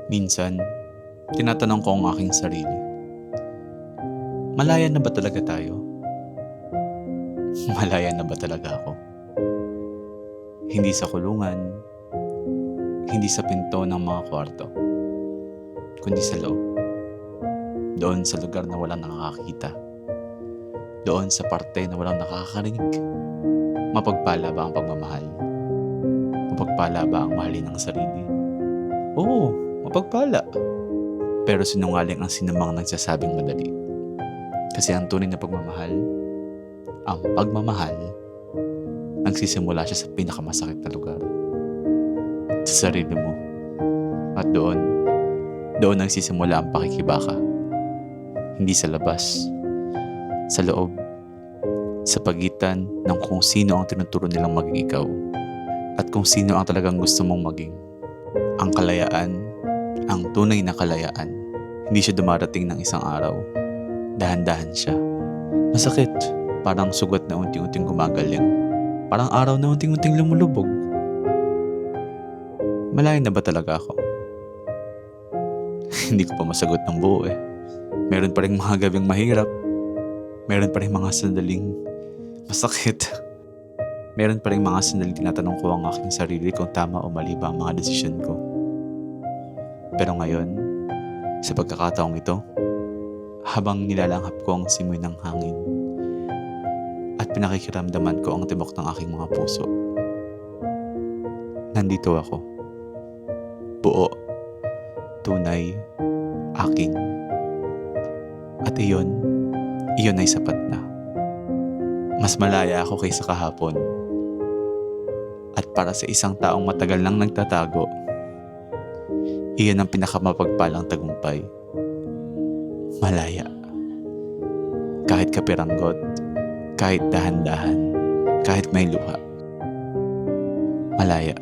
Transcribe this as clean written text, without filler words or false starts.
Minsan, tinatanong ko ang aking sarili, malaya na ba talaga tayo? Malaya na ba talaga ako? Hindi sa kulungan, hindi sa pinto ng mga kwarto, kundi sa loob. Doon sa lugar na walang nakakakita. Doon sa parte na walang nakakarinig. Mapagpala ba ang pagmamahal? Mapagpala ba ang mahalin ng sarili? Oo, mapagpala. Pero sinungaling ang sinumang nagsasabing madali. Kasi ang tunay na pagmamahal, ang pagmamahal, nagsisimula siya sa pinakamasakit na lugar. Sa sarili mo. At doon nagsisimula ang pakikibaka. Hindi sa labas, sa loob, sa pagitan ng kung sino ang tinuturo nilang maging ikaw at kung sino ang talagang gusto mong maging. Ang kalayaan, ang tunay na kalayaan, hindi siya dumarating ng isang araw. Dahan-dahan siya. Masakit, parang sugat na unti-unting gumagaling. Parang araw na unti-unting lumulubog. Malaya na ba talaga ako? Hindi ko pa masagot ng buo eh. Meron pa rin mga gabing mahirap. Meron pa rin mga sandaling masakit. Meron pa rin mga sandaling tinatanong ko ang aking sarili kung tama o mali ba ang mga desisyon ko. Pero ngayon, sa pagkakataong ito, habang nilalanghap ko ang simoy ng hangin at pinakikiramdaman ko ang tibok ng aking mga puso, nandito ako. Buo, tunay, akin. At iyon ay sapat na. Mas malaya ako kaysa kahapon. At para sa isang taong matagal nang nagtatago, iyon ang pinakamapagpalang tagumpay. Malaya. Kahit kapiranggot, kahit dahan-dahan, kahit may luha. Malaya.